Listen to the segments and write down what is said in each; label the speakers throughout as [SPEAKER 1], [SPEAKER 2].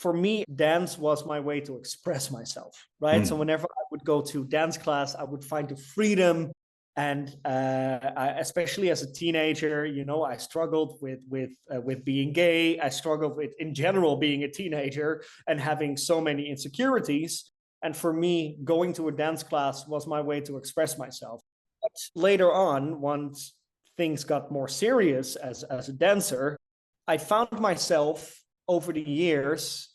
[SPEAKER 1] For me, dance was my way to express myself, right? So whenever I would go to dance class, I would find the freedom. And especially as a teenager, I struggled with being gay. I struggled with, in general, being a teenager and having so many insecurities. And for me, going to a dance class was my way to express myself. But later on, once things got more serious as a dancer, I found myself over the years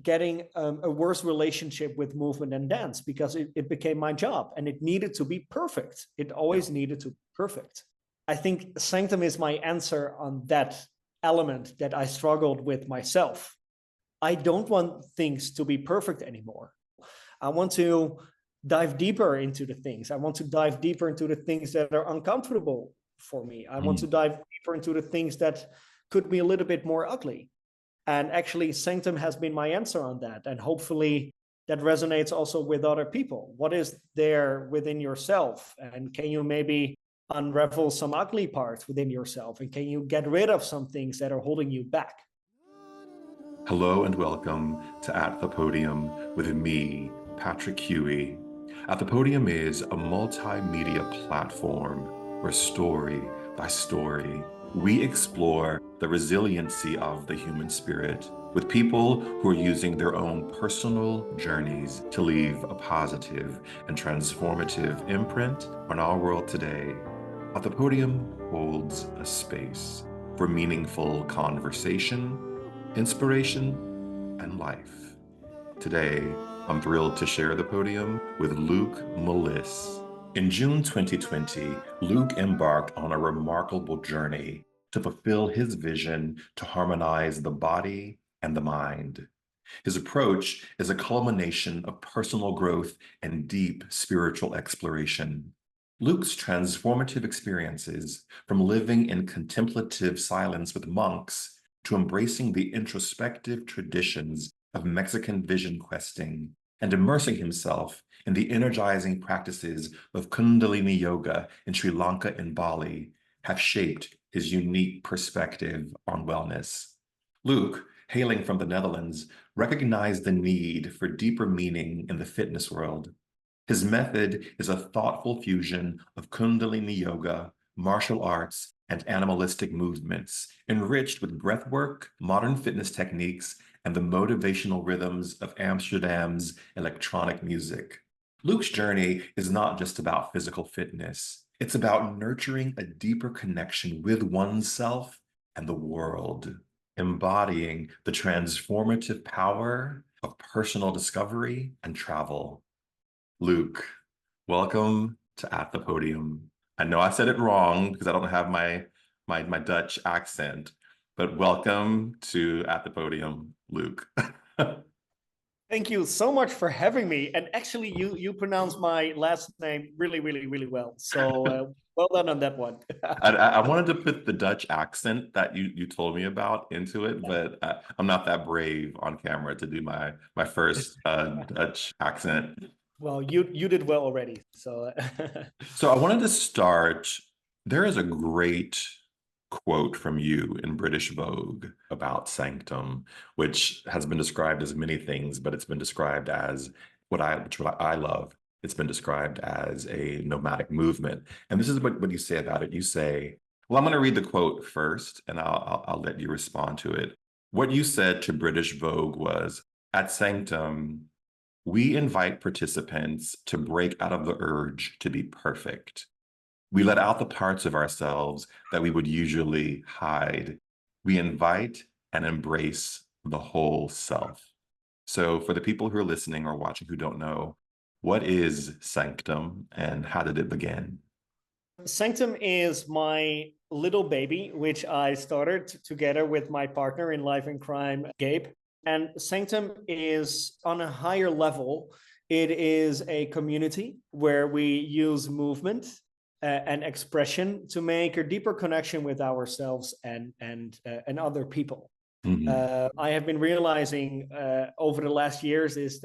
[SPEAKER 1] getting a worse relationship with movement and dance because it became my job and it needed to be perfect. It always needed to be perfect. I think Sanctum is my answer on that element that I struggled with myself. I don't want things to be perfect anymore. I want to dive deeper into the things. I want to dive deeper into the things that are uncomfortable for me. I want to dive deeper into the things that could be a little bit more ugly. And actually, Sanctum has been my answer on that. And hopefully that resonates also with other people. What is there within yourself? And can you maybe unravel some ugly parts within yourself? And can you get rid of some things that are holding you back?
[SPEAKER 2] Hello and welcome to At the Podium with me, Patrick Huey. At the Podium is a multimedia platform where story by story, we explore the resiliency of the human spirit with people who are using their own personal journeys to leave a positive and transformative imprint on our world today. At the Podium holds a space for meaningful conversation, inspiration, and life. Today, I'm thrilled to share the podium with Luuk Melisse. In June 2020, Luuk embarked on a remarkable journey to fulfill his vision to harmonize the body and the mind. His approach is a culmination of personal growth and deep spiritual exploration. Luuk's transformative experiences, from living in contemplative silence with monks to embracing the introspective traditions of Mexican vision questing and immersing himself in the energizing practices of Kundalini Yoga in Sri Lanka and Bali, have shaped his unique perspective on wellness. Luuk, hailing from the Netherlands, recognized the need for deeper meaning in the fitness world. His method is a thoughtful fusion of Kundalini Yoga, martial arts, and animalistic movements, enriched with breathwork, modern fitness techniques, and the motivational rhythms of Amsterdam's electronic music. Luuk's journey is not just about physical fitness. It's about nurturing a deeper connection with oneself and the world, embodying the transformative power of personal discovery and travel. Luuk, welcome to At the Podium. I know I said it wrong because I don't have my Dutch accent, but welcome to At the Podium, Luuk.
[SPEAKER 1] Thank you so much for having me. And actually, you pronounce my last name really, really, really well. So well done on that one.
[SPEAKER 2] I wanted to put the Dutch accent that you told me about into it, but I'm not that brave on camera to do my first Dutch accent.
[SPEAKER 1] Well, you did well already. So
[SPEAKER 2] So I wanted to start. There is a great quote from you in British Vogue about Sanctum, which has been described as many things, but it's been described as what I love. It's been described as a nomadic movement. And this is what you say about it. You say, well, I'm going to read the quote first, and I'll let you respond to it. What you said to British Vogue was, at Sanctum, we invite participants to break out of the urge to be perfect. We let out the parts of ourselves that we would usually hide. We invite and embrace the whole self. So for the people who are listening or watching who don't know, what is Sanctum and how did it begin?
[SPEAKER 1] Sanctum is my little baby, which I started together with my partner in life and crime, Gabe. And Sanctum is on a higher level. It is a community where we use movement and expression to make a deeper connection with ourselves and other people. I have been realizing over the last years is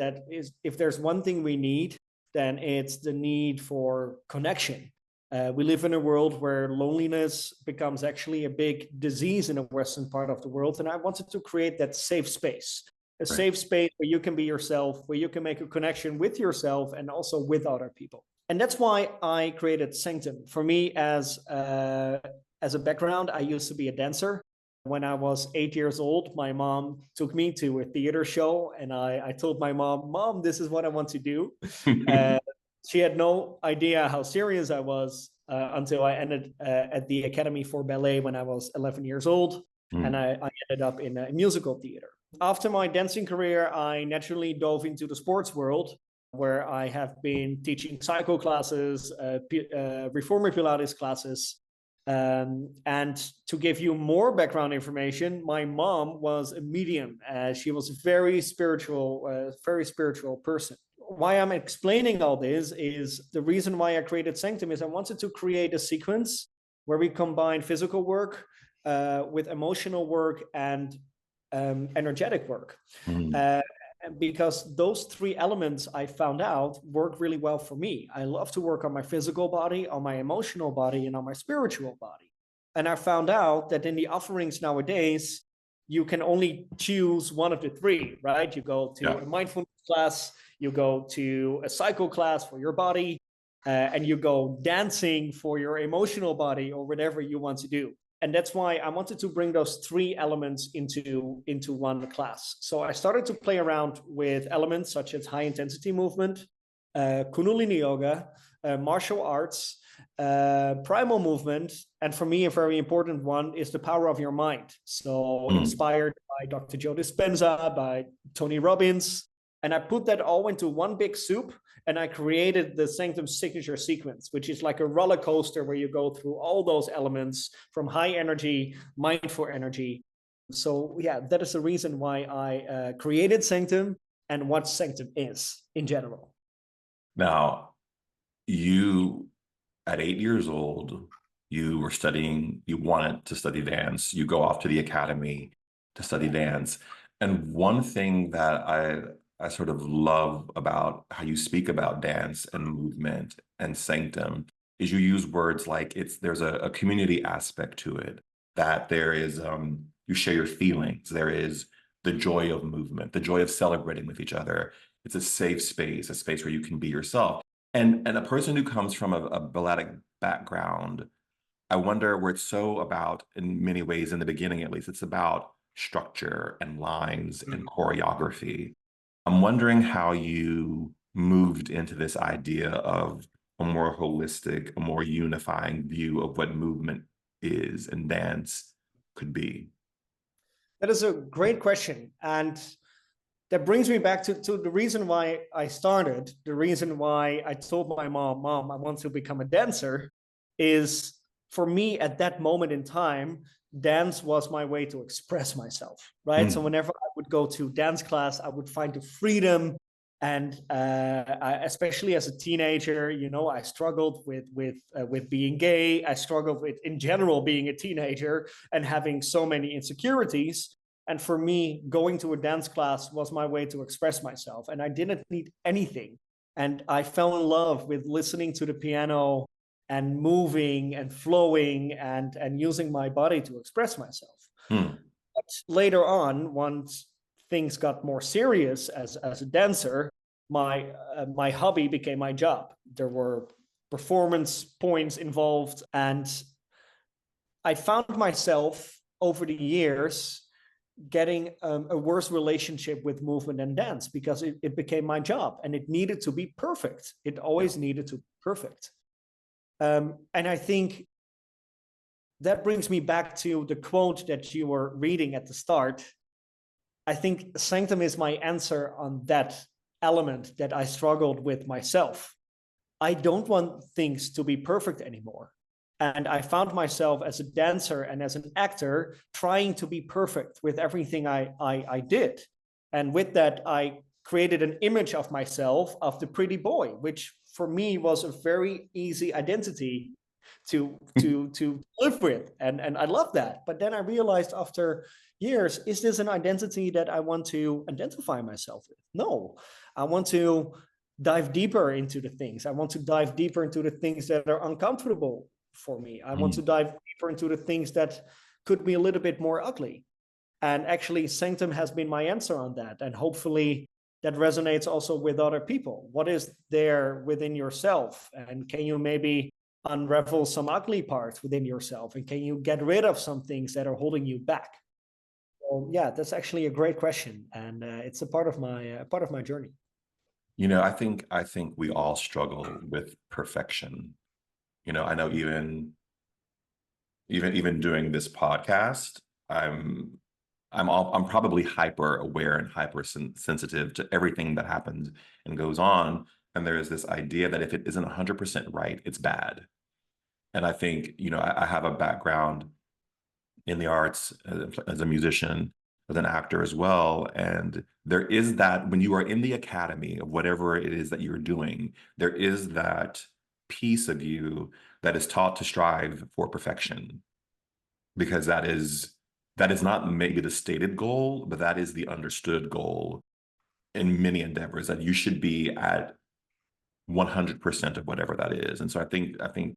[SPEAKER 1] if there's one thing we need, then it's the need for connection. We live in a world where loneliness becomes actually a big disease in the Western part of the world. And I wanted to create that safe space a
[SPEAKER 2] Right.
[SPEAKER 1] safe space where you can be yourself, where you can make a connection with yourself and also with other people. And that's why I created Sanctum. For me, as a background, I used to be a dancer. When I was 8 years old, my mom took me to a theater show, and I told my mom, this is what I want to do. She had no idea how serious I was until I ended at the Academy for Ballet when I was 11 years old. And I ended up in a musical theater. After my dancing career, I naturally dove into the sports world, where I have been teaching cycle classes, reformer Pilates classes. And to give you more background information, my mom was a medium. She was a very spiritual person. Why I'm explaining all this is the reason why I created Sanctum is I wanted to create a sequence where we combine physical work with emotional work and energetic work. Because those three elements I found out work really well for me. I love to work on my physical body, on my emotional body, and on my spiritual body. And I found out that in the offerings nowadays, you can only choose one of the three, right? You go to a mindfulness class, you go to a cycle class for your body, and you go dancing for your emotional body or whatever you want to do. And that's why I wanted to bring those three elements into one class. So I started to play around with elements such as high intensity movement, Kundalini yoga, martial arts, primal movement. And for me, a very important one is the power of your mind. So inspired by Dr. Joe Dispenza, by Tony Robbins. And I put that all into one big soup, and I created the Sanctum signature sequence, which is like a roller coaster where you go through all those elements from high energy, mindful energy. So yeah, that is the reason why I created Sanctum and what Sanctum is in general.
[SPEAKER 2] Now, you, at 8 years old, you were studying, you wanted to study dance. You go off to the academy to study dance. And one thing that I sort of love about how you speak about dance and movement and Sanctum is you use words like there's a community aspect to it, that there is, you share your feelings. There is the joy of movement, the joy of celebrating with each other. It's a safe space, a space where you can be yourself. And a person who comes from a balletic background, I wonder where it's so about, in many ways, in the beginning at least, it's about structure and lines and choreography. I'm wondering how you moved into this idea of a more holistic, a more unifying view of what movement is and dance could be.
[SPEAKER 1] That is a great question. And that brings me back to the reason why I started, the reason why I told my mom, I want to become a dancer, is for me at that moment in time, dance was my way to express myself, right? So whenever I would go to dance class, I would find the freedom. And especially as a teenager, I struggled with being gay. I struggled with, in general, being a teenager and having so many insecurities. And for me, going to a dance class was my way to express myself. And I didn't need anything. And I fell in love with listening to the piano and moving and flowing and using my body to express myself. But later on, once things got more serious as a dancer, my hobby became my job. There were performance points involved, and I found myself over the years getting a worse relationship with movement and dance because it became my job and it needed to be perfect. It always needed to be perfect. And I think that brings me back to the quote that you were reading at the start. I think Sanctum is my answer on that element that I struggled with myself. I don't want things to be perfect anymore. And I found myself as a dancer and as an actor trying to be perfect with everything I did. And with that, I created an image of myself of the pretty boy, which for me was a very easy identity to live with. And I love that. But then I realized after years, is this an identity that I want to identify myself with? No, I want to dive deeper into the things. I want to dive deeper into the things that are uncomfortable for me. I want to dive deeper into the things that could be a little bit more ugly. And actually, Sanctum has been my answer on that. And hopefully that resonates also with other people. What is there within yourself? And can you maybe unravel some ugly parts within yourself? And can you get rid of some things that are holding you back? So yeah, that's actually a great question. And it's a part of my journey.
[SPEAKER 2] You know, I think we all struggle with perfection. You know, I know even doing this podcast, I'm probably hyper aware and hyper sensitive to everything that happens and goes on. And there's this idea that if it isn't 100% right, it's bad. And I think, you know, I have a background in the arts as a musician, as an actor as well. And there is that when you are in the academy of whatever it is that you're doing, there is that piece of you that is taught to strive for perfection, because that is not maybe the stated goal, but that is the understood goal in many endeavors, that you should be at 100% of whatever that is. And so I think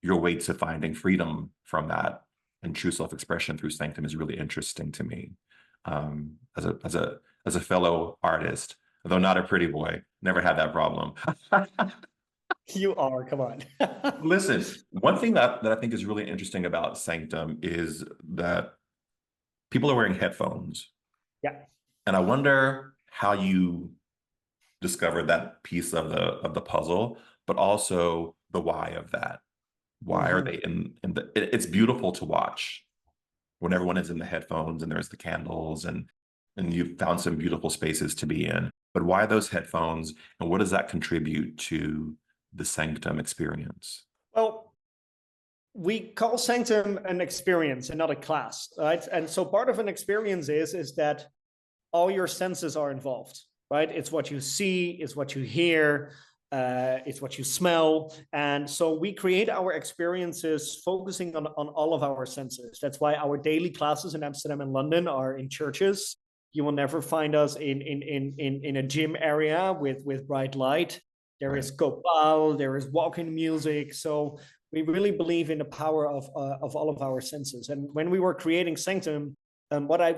[SPEAKER 2] your way to finding freedom from that and true self-expression through Sanctum is really interesting to me. As a fellow artist, though not a pretty boy, never had that problem.
[SPEAKER 1] You are, come on.
[SPEAKER 2] Listen, one thing that I think is really interesting about Sanctum is that people are wearing headphones.
[SPEAKER 1] Yeah.
[SPEAKER 2] And I wonder how you discovered that piece of the puzzle, but also the why of that. Why are they in the, it's beautiful to watch when everyone is in the headphones and there's the candles and you've found some beautiful spaces to be in. But why those headphones, and what does that contribute to the Sanctum experience?
[SPEAKER 1] Well, we call Sanctum an experience and not a class, right? And so part of an experience is that all your senses are involved, right? It's what you see, it's what you hear, it's what you smell. And so we create our experiences focusing on all of our senses. That's why our daily classes in Amsterdam and London are in churches. You will never find us in a gym area with bright light. There is Gopal, there is walking music. So we really believe in the power of all of our senses. And when we were creating Sanctum, what I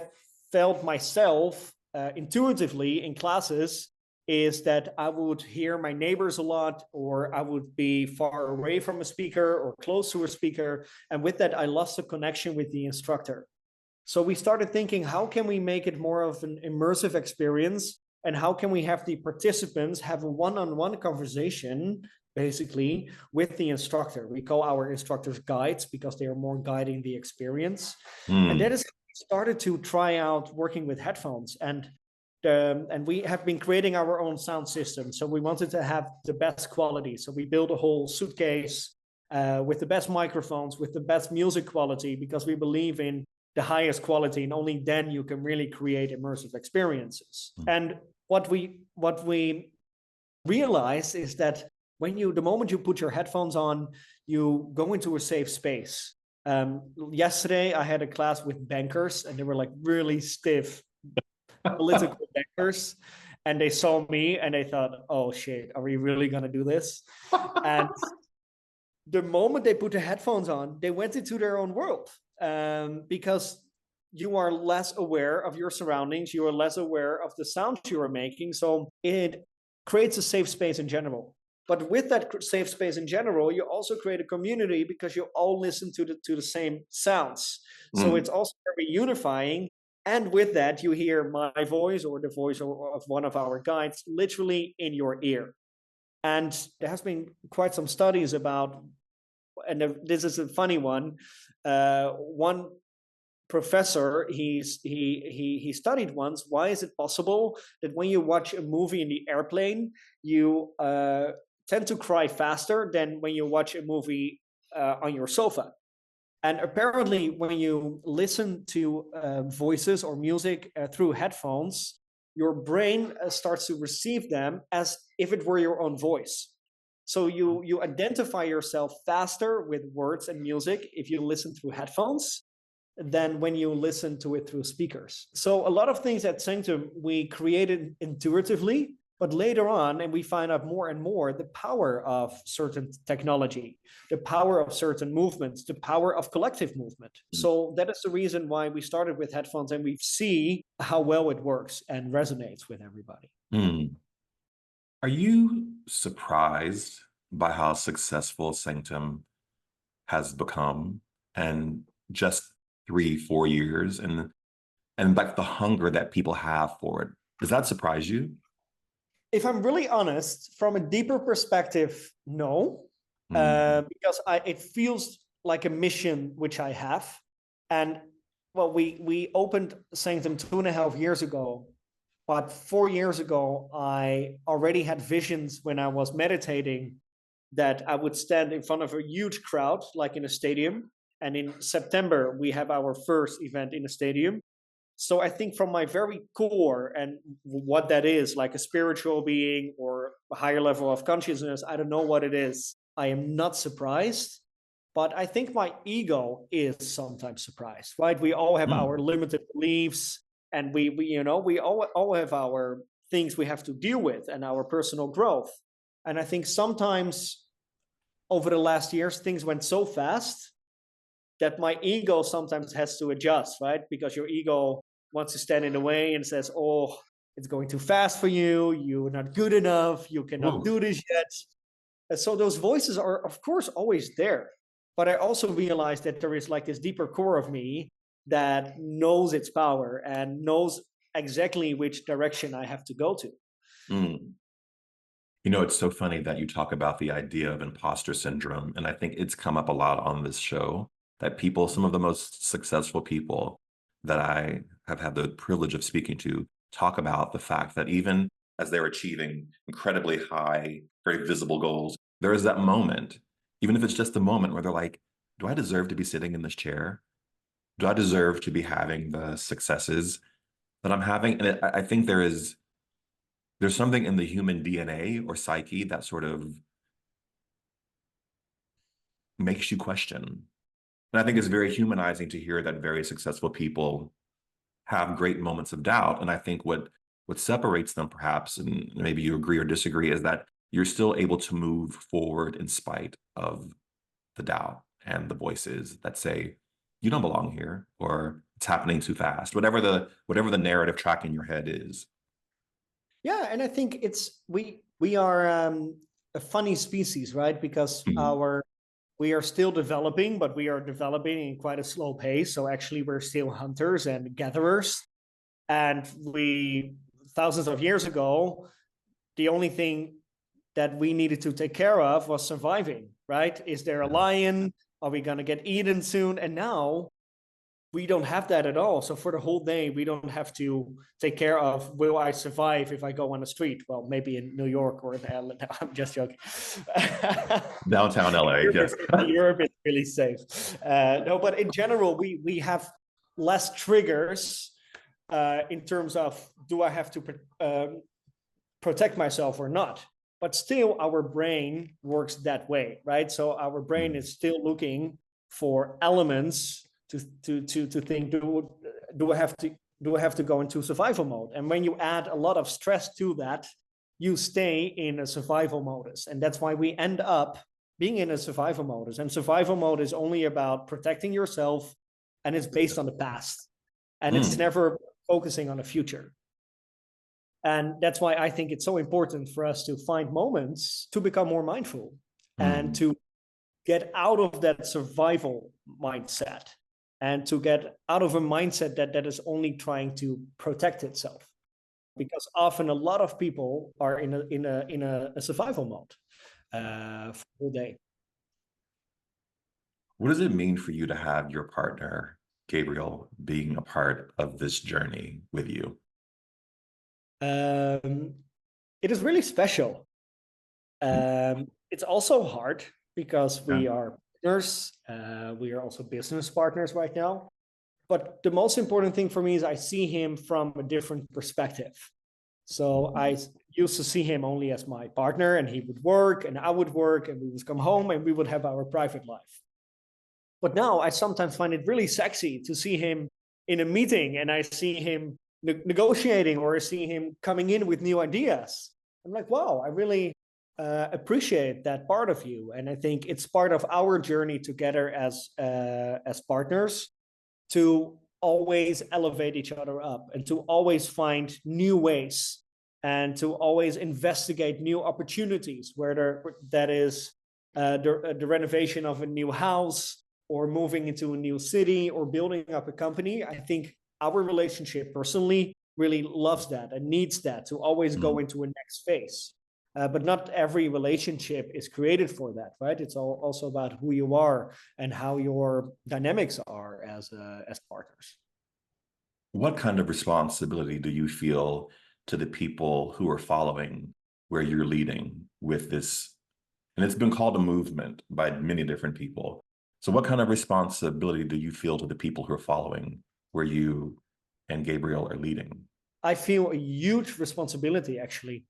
[SPEAKER 1] felt myself intuitively in classes is that I would hear my neighbors a lot, or I would be far away from a speaker or close to a speaker. And with that, I lost the connection with the instructor. So we started thinking, how can we make it more of an immersive experience? And how can we have the participants have a one-on-one conversation, basically, with the instructor? We call our instructors guides because they are more guiding the experience. And that is started to try out working with headphones. And we have been creating our own sound system. So we wanted to have the best quality. So we built a whole suitcase with the best microphones, with the best music quality, because we believe in the highest quality, and only then you can really create immersive experiences. And what we realize is that the moment you put your headphones on, you go into a safe space. Yesterday, I had a class with bankers, and they were like really stiff political bankers, and they saw me and they thought, oh shit, are we really gonna do this? And the moment they put the headphones on, they went into their own world, because you are less aware of your surroundings, you are less aware of the sounds you are making. So it creates a safe space in general. But with that safe space in general, you also create a community because you all listen to the same sounds. So it's also very unifying. And with that, you hear my voice or the voice of one of our guides literally in your ear. And there has been quite some studies about, and this is a funny one. One professor, he studied once, why is it possible that when you watch a movie in the airplane, you tend to cry faster than when you watch a movie on your sofa? And apparently, when you listen to voices or music through headphones, your brain starts to receive them as if it were your own voice. So you identify yourself faster with words and music if you listen through headphones than when you listen to it through speakers. So a lot of things at Sanctum we created intuitively, But later on, and we find out more and more, the power of certain technology, the power of certain movements, the power of collective movement. So that is the reason why we started with headphones, and we see how well it works and resonates with everybody.
[SPEAKER 2] Are you surprised by how successful Sanctum has become in just 3-4 years, and like the hunger that people have for it? Does that surprise you?
[SPEAKER 1] If I'm really honest, from a deeper perspective, no, because it feels like a mission which I have. And well, we opened Sanctum 2.5 years ago, but 4 years ago, I already had visions when I was meditating that I would stand in front of a huge crowd, like in a stadium. And in September, we have our first event in a stadium. So I think from my very core and what that is, like a spiritual being or a higher level of consciousness, I don't know what it is. I am not surprised, but I think my ego is sometimes surprised, right? We all have our limited beliefs, and we all have our things we have to deal with and our personal growth. And I think sometimes over the last years, things went so fast that my ego sometimes has to adjust, right? Because your ego wants to stand in the way and says, oh, it's going too fast for you. You're not good enough. You cannot do this yet. And so those voices are, of course, always there. But I also realized that there is like this deeper core of me that knows its power and knows exactly which direction I have to go to.
[SPEAKER 2] You know, it's so funny that you talk about the idea of imposter syndrome. And I think it's come up a lot on this show that people, some of the most successful people that I have had the privilege of speaking to, talk about the fact that even as they're achieving incredibly high, very visible goals, there is that moment, even if it's just a moment where they're like, do I deserve to be sitting in this chair? Do I deserve to be having the successes that I'm having? And I think there's something in the human DNA or psyche that sort of makes you question. And I think it's very humanizing to hear that very successful people have great moments of doubt. And I think what separates them, perhaps, and maybe you agree or disagree, is that you're still able to move forward in spite of the doubt and the voices that say, you don't belong here, or it's happening too fast, whatever the narrative track in your head is.
[SPEAKER 1] Yeah, and I think we are a funny species, right? Because we are still developing, but we are developing in quite a slow pace. So actually, we're still hunters and gatherers. And thousands of years ago, the only thing that we needed to take care of was surviving, right? Is there a lion? Are we going to get eaten soon? And now we don't have that at all. So for the whole day, we don't have to take care of, will I survive if I go on the street? Well, maybe in New York or in LA. No, I'm just joking.
[SPEAKER 2] Downtown LA, yes.
[SPEAKER 1] Europe is really safe. No, but in general, we have less triggers in terms of, do I have to protect myself or not? But still, our brain works that way, right? So our brain is still looking for elements to think, do I have to go into survival mode? And when you add a lot of stress to that, you stay in a survival modus. And that's why we end up being in a survival modus. And survival mode is only about protecting yourself, and it's based on the past. And it's never focusing on the future. And that's why I think it's so important for us to find moments to become more mindful and to get out of that survival mindset, and to get out of a mindset that is only trying to protect itself. Because often a lot of people are in a survival mode for the whole day.
[SPEAKER 2] What does it mean for you to have your partner, Gabriel, being a part of this journey with you?
[SPEAKER 1] It is really special. It's also hard because we are partners. We are also business partners right now. But the most important thing for me is I see him from a different perspective. So I used to see him only as my partner, and he would work and I would work, and we would come home and we would have our private life. But now I sometimes find it really sexy to see him in a meeting, and I see him negotiating, or I see him coming in with new ideas. I'm like, wow, I really appreciate that part of you. And I think it's part of our journey together as partners to always elevate each other up and to always find new ways and to always investigate new opportunities, whether that is the renovation of a new house or moving into a new city or building up a company. I think our relationship personally really loves that and needs that to always go into a next phase. But not every relationship is created for that, right? It's also about who you are and how your dynamics are as partners.
[SPEAKER 2] What kind of responsibility do you feel to the people who are following where you're leading with this? And it's been called a movement by many different people. So what kind of responsibility do you feel to the people who are following where you and Gabriel are leading?
[SPEAKER 1] I feel a huge responsibility, actually.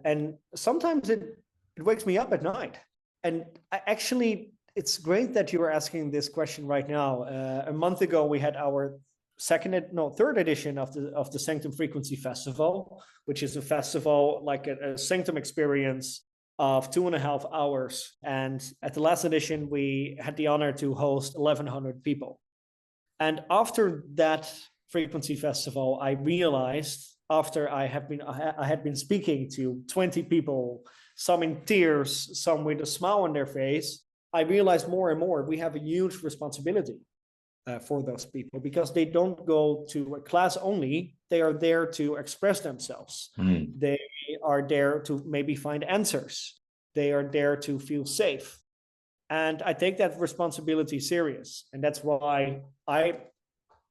[SPEAKER 1] And sometimes it wakes me up at night. And it's great that you are asking this question right now. A month ago, we had our third edition of the Sanctum Frequency Festival, which is a festival like a Sanctum experience of 2.5 hours. And at the last edition, we had the honor to host 1,100 people. And after that Frequency Festival, I realized, after I had been speaking to 20 people, some in tears, some with a smile on their face, I realized more and more we have a huge responsibility for those people, because they don't go to a class only. They are there to express themselves. They are there to maybe find answers. They are there to feel safe. And I take that responsibility serious. And that's why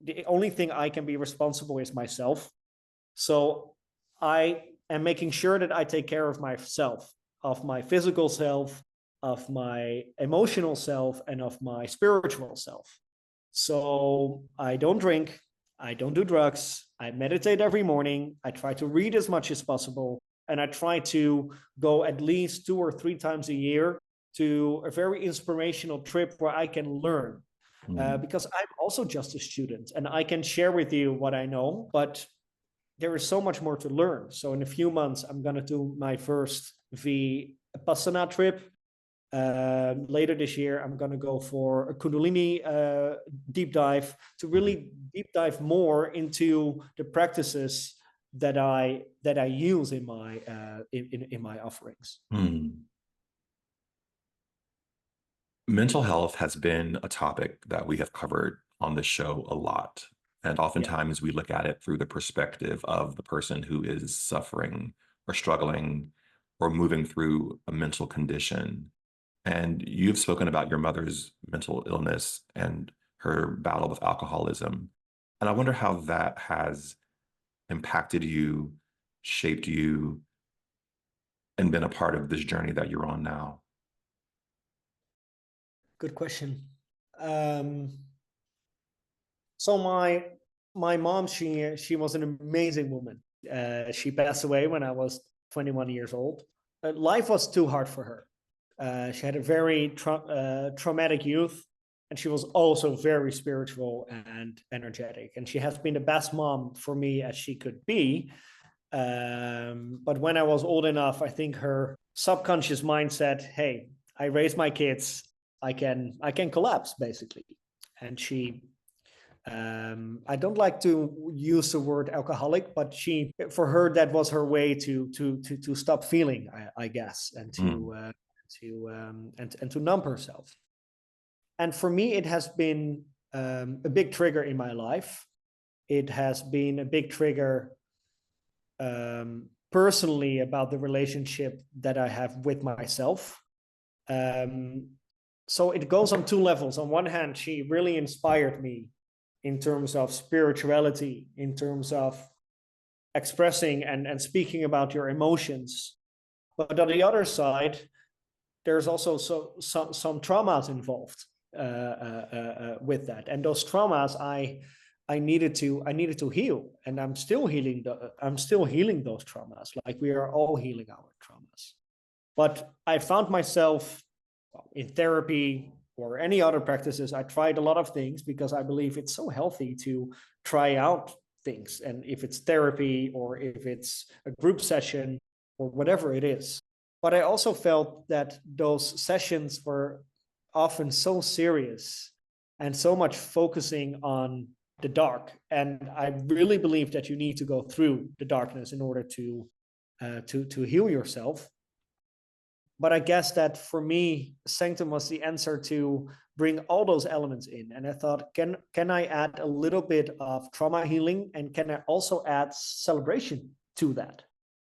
[SPEAKER 1] the only thing I can be responsible is myself. So I am making sure that I take care of myself, of my physical self, of my emotional self, and of my spiritual self. So I don't drink, I don't do drugs, I meditate every morning, I try to read as much as possible, and I try to go at least 2 or 3 times a year to a very inspirational trip where I can learn. Because I'm also just a student and I can share with you what I know, but there is so much more to learn. So in a few months, I'm going to do my first Vipassana trip. Later this year, I'm going to go for a Kundalini deep dive to really deep dive more into the practices that I use in my offerings.
[SPEAKER 2] Mental health has been a topic that we have covered on the show a lot. And oftentimes we look at it through the perspective of the person who is suffering or struggling or moving through a mental condition. And you've spoken about your mother's mental illness and her battle with alcoholism. And I wonder how that has impacted you, shaped you, and been a part of this journey that you're on now.
[SPEAKER 1] Good question. So my mom, she was an amazing woman. She passed away when I was 21 years old. Life was too hard for her. She had a very traumatic youth, and she was also very spiritual and energetic. And she has been the best mom for me as she could be. But when I was old enough, I think her subconscious mind said, "Hey, I raised my kids. I can collapse, basically." And she, I don't like to use the word alcoholic, but for her, that was her way to stop feeling, I guess, and to numb herself. And for me, it has been a big trigger in my life. It has been a big trigger personally about the relationship that I have with myself. So it goes on 2 levels. On one hand, she really inspired me in terms of spirituality, in terms of expressing and speaking about your emotions. But on the other side, there's also some traumas involved with that. And those traumas I needed to heal, and I'm still healing those traumas. Like, we are all healing our traumas. But I found myself in therapy or any other practices. I tried a lot of things because I believe it's so healthy to try out things. And if it's therapy or if it's a group session, or whatever it is. But I also felt that those sessions were often so serious and so much focusing on the dark. And I really believe that you need to go through the darkness in order to heal yourself. But I guess that for me, Sanctum was the answer to bring all those elements in. And I thought, can I add a little bit of trauma healing, and can I also add celebration to that?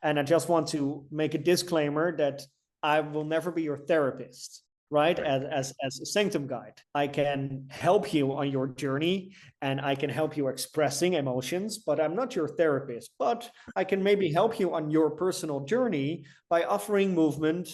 [SPEAKER 1] And I just want to make a disclaimer that I will never be your therapist, right? As a Sanctum guide, I can help you on your journey and I can help you expressing emotions, but I'm not your therapist. But I can maybe help you on your personal journey by offering movement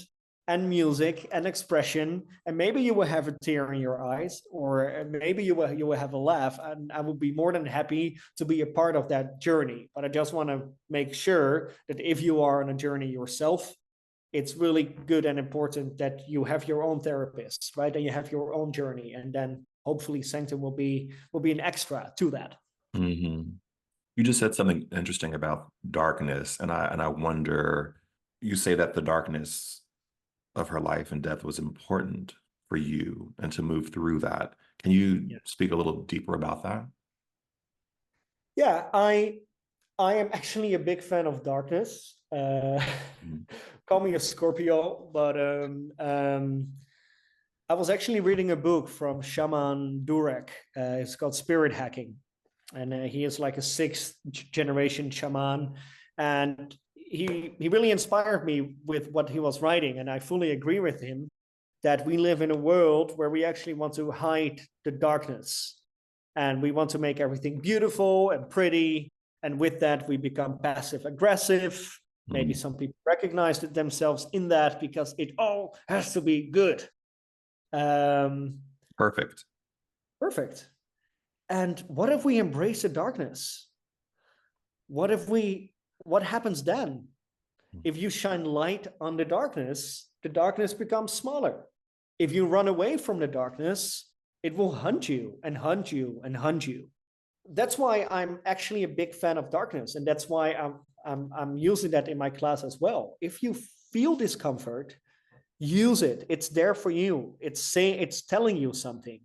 [SPEAKER 1] and music and expression, and maybe you will have a tear in your eyes, or maybe you will have a laugh, and I will be more than happy to be a part of that journey. But I just want to make sure that if you are on a journey yourself, it's really good and important that you have your own therapist, right? And you have your own journey, and then hopefully Sanctum will be an extra to that.
[SPEAKER 2] Mm-hmm. You just said something interesting about darkness, and I wonder. You say that the darkness of her life and death was important for you and to move through that. Can you speak a little deeper about that?
[SPEAKER 1] Yeah, I am actually a big fan of darkness. Call me a Scorpio, but I was actually reading a book from Shaman Durek. It's called Spirit Hacking, and he is like a sixth generation shaman, and he really inspired me with what he was writing, and I fully agree with him that we live in a world where we actually want to hide the darkness, and we want to make everything beautiful and pretty, and with that we become passive aggressive. Maybe some people recognize themselves in that because it all has to be good.
[SPEAKER 2] Perfect.
[SPEAKER 1] And what if we embrace the darkness? What happens then? If you shine light on the darkness becomes smaller. If you run away from the darkness, it will hunt you and hunt you and hunt you. That's why I'm actually a big fan of darkness, and that's why I'm using that in my class as well. If you feel discomfort, use it. It's there for you. It's telling you something.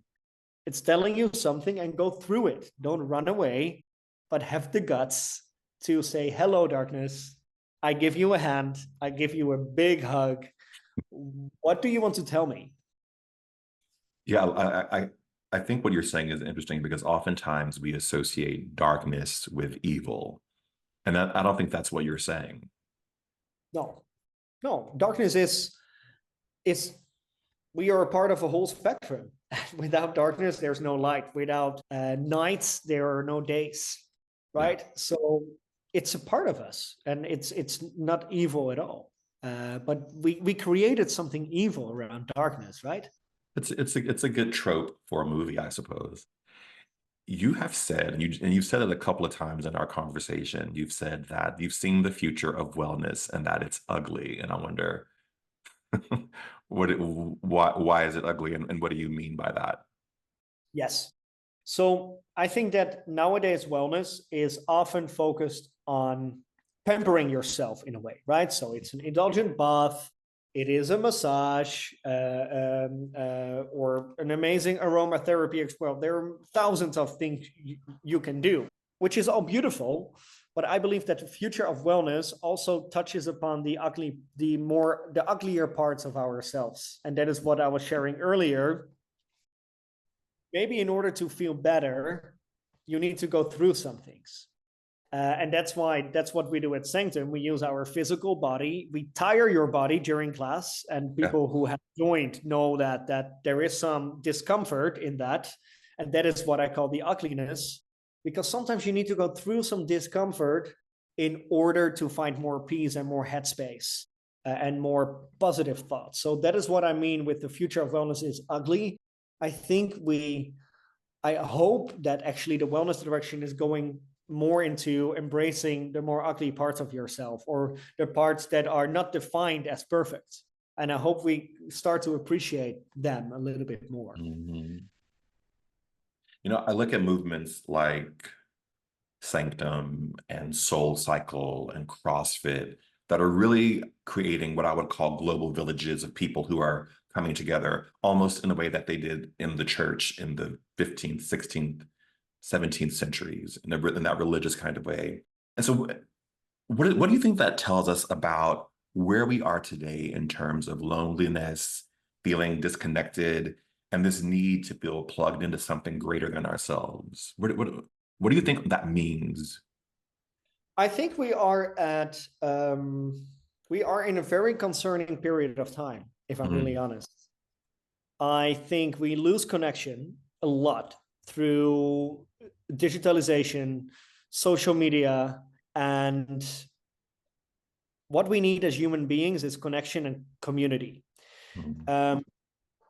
[SPEAKER 1] It's telling you something, and go through it. Don't run away, but have the guts to say, hello, darkness. I give you a hand. I give you a big hug. What do you want to tell me?
[SPEAKER 2] Yeah, I think what you're saying is interesting because oftentimes we associate darkness with evil. And I don't think that's what you're saying.
[SPEAKER 1] No, darkness is we are a part of a whole spectrum. Without darkness, there's no light. Without nights, there are no days, right? Yeah. So it's a part of us, and it's not evil at all. But we created something evil around darkness, right?
[SPEAKER 2] It's a good trope for a movie, I suppose. You have said, and you've said it a couple of times in our conversation, you've said that you've seen the future of wellness and that it's ugly. And I wonder, why is it ugly, and what do you mean by that?
[SPEAKER 1] Yes. So I think that nowadays wellness is often focused on pampering yourself in a way, right? So it's an indulgent bath, it is a massage, or an amazing aromatherapy. Well, there are thousands of things you can do, which is all beautiful. But I believe that the future of wellness also touches upon the uglier parts of ourselves. And that is what I was sharing earlier. Maybe in order to feel better, you need to go through some things. And that's what we do at Sanctum. We use our physical body. We tire your body during class, and people who have joined know that there is some discomfort in that. And that is what I call the ugliness, because sometimes you need to go through some discomfort in order to find more peace and more headspace and more positive thoughts. So that is what I mean with the future of wellness is ugly. I hope that actually the wellness direction is going more into embracing the more ugly parts of yourself, or the parts that are not defined as perfect. And I hope we start to appreciate them a little bit more.
[SPEAKER 2] Mm-hmm. You know, I look at movements like Sanctum and Soul Cycle and CrossFit, that are really creating what I would call global villages of people who are coming together almost in a way that they did in the church in the 15th, 16th, 17th centuries, in that religious kind of way. And so what do you think that tells us about where we are today in terms of loneliness, feeling disconnected, and this need to feel plugged into something greater than ourselves? What do you think that means?
[SPEAKER 1] I think we are in a very concerning period of time, if I'm really
[SPEAKER 2] Mm,
[SPEAKER 1] honest. I think we lose connection a lot through digitalization, social media, and what we need as human beings is connection and community.
[SPEAKER 2] mm,
[SPEAKER 1] Um,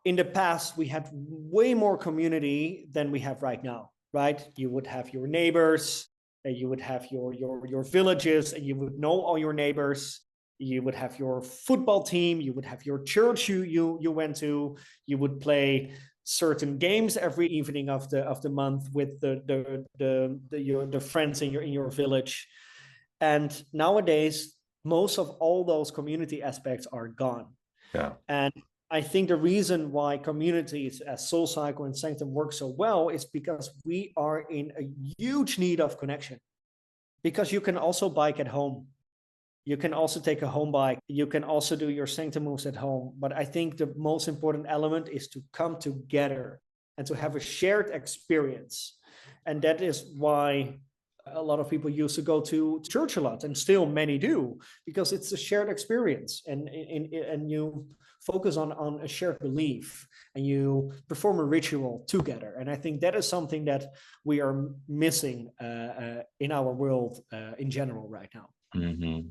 [SPEAKER 1] in the past, we had way more community than we have right now, right? You would have your neighbors, and you would have your villages, and you would know all your neighbors. You would have your football team, you would have your church you went to, you would play certain games every evening of the month with the friends in your village. And nowadays, most of all those community aspects are gone.
[SPEAKER 2] yeah.
[SPEAKER 1] And I think the reason why communities as Soul Cycle and Sanctum work so well is because we are in a huge need of connection. Because you can also bike at home. You can also take a home bike. You can also do your Sanctum moves at home. But I think the most important element is to come together and to have a shared experience. And that is why a lot of people used to go to church a lot, and still many do, because it's a shared experience, and you focus on a shared belief, and you perform a ritual together. And I think that is something that we are missing in our world in general right now.
[SPEAKER 2] Hmm.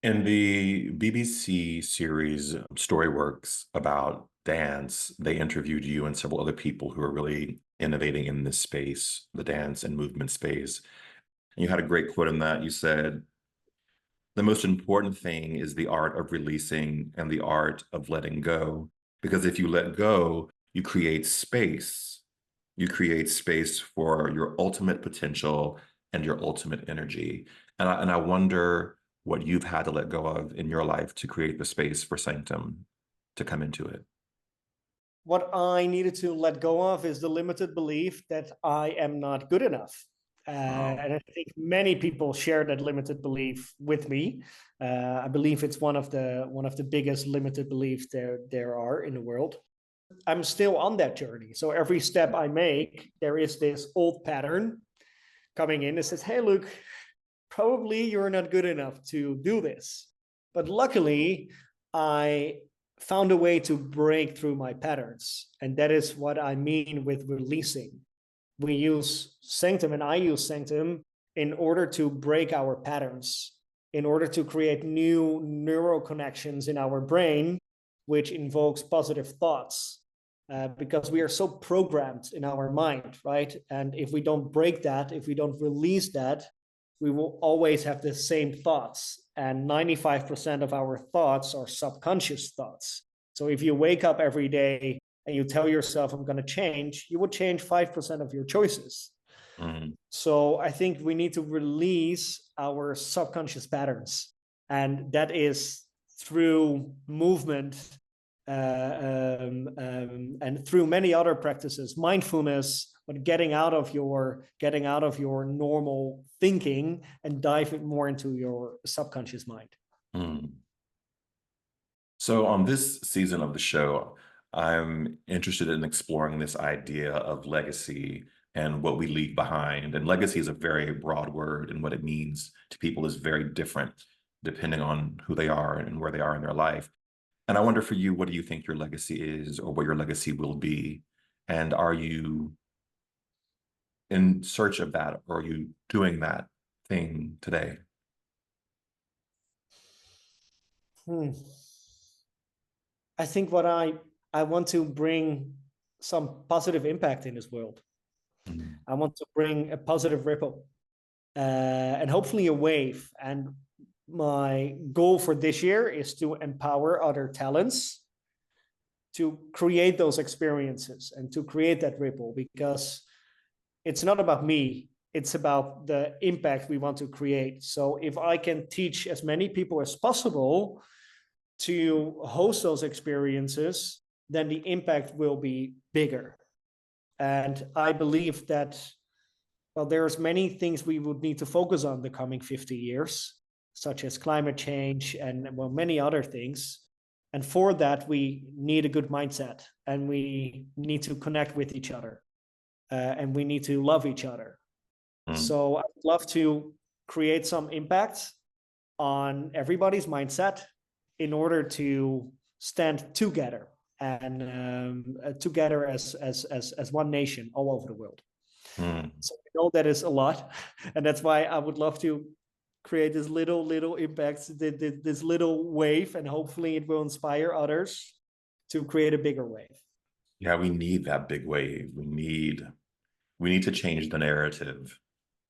[SPEAKER 2] In the BBC series Storyworks about dance, they interviewed you and several other people who are really innovating in this space, the dance and movement space. And you had a great quote in that. You said, the most important thing is the art of releasing and the art of letting go. Because if you let go, you create space. You create space for your ultimate potential and your ultimate energy. And I wonder what you've had to let go of in your life to create the space for Sanctum to come into it.
[SPEAKER 1] What I needed to let go of is the limited belief that I am not good enough.
[SPEAKER 2] Wow.
[SPEAKER 1] And I think many people share that limited belief with me. I believe it's one of the biggest limited beliefs there are in the world. I'm still on that journey. So every step I make, there is this old pattern coming in that says, "Hey, Luke, probably you're not good enough to do this." But luckily, I found a way to break through my patterns. And that is what I mean with releasing. We use Sanctum, and I use Sanctum in order to break our patterns, in order to create new neural connections in our brain, which invokes positive thoughts. Because we are so programmed in our mind, right? And if we don't break that, if we don't release that, we will always have the same thoughts. And 95% of our thoughts are subconscious thoughts. So if you wake up every day and you tell yourself, I'm going to change, you would change 5% of your choices.
[SPEAKER 2] Mm-hmm.
[SPEAKER 1] So I think we need to release our subconscious patterns. And that is through movement, and through many other practices, mindfulness, but getting out of your normal thinking and diving more into your subconscious mind.
[SPEAKER 2] Mm. So on this season of the show, I'm interested in exploring this idea of legacy and what we leave behind. And legacy is a very broad word, and what it means to people is very different depending on who they are and where they are in their life. And I wonder for you, what do you think your legacy is, or what your legacy will be? And are you in search of that, or are you doing that thing today?
[SPEAKER 1] Hmm. I think what I want to bring some positive impact in this world.
[SPEAKER 2] Mm,
[SPEAKER 1] I want to bring a positive ripple, and hopefully a wave. And my goal for this year is to empower other talents to create those experiences and to create that ripple, because it's not about me. it's about the impact we want to create. So if I can teach as many people as possible to host those experiences, then the impact will be bigger. And I believe that, well, there's many things we would need to focus on the coming 50 years, such as climate change and, well, many other things. And for that, we need a good mindset, and we need to connect with each other, and we need to love each other. So I would love to create some impact on everybody's mindset in order to stand together and together as one nation all over the world. So I know that is a lot, and that's why I would love to create this little impact, this little wave, and hopefully it will inspire others to create a bigger wave.
[SPEAKER 2] Yeah, we need that big wave. We need to change the narrative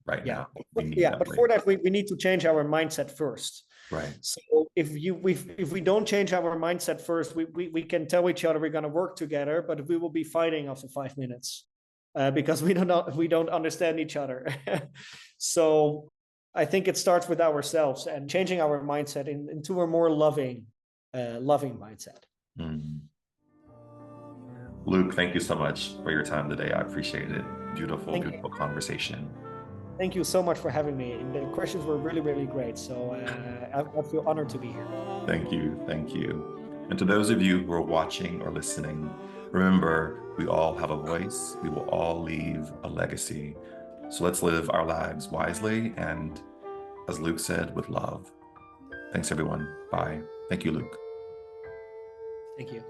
[SPEAKER 2] right now.
[SPEAKER 1] But for that, we need to change our mindset first.
[SPEAKER 2] Right.
[SPEAKER 1] So if we don't change our mindset first, we can tell each other we're going to work together, but we will be fighting after 5 minutes because we don't understand each other. So I think it starts with ourselves and changing our mindset into a more loving mindset.
[SPEAKER 2] Luuk, thank you so much for your time today. I appreciate it. Beautiful conversation.
[SPEAKER 1] Thank you so much for having me. And the questions were really, really great. So I feel honored to be here.
[SPEAKER 2] Thank you. Thank you. And to those of you who are watching or listening, remember, we all have a voice. We will all leave a legacy. So let's live our lives wisely and, as Luuk said, with love. Thanks, everyone. Bye. Thank you, Luuk.
[SPEAKER 1] Thank you.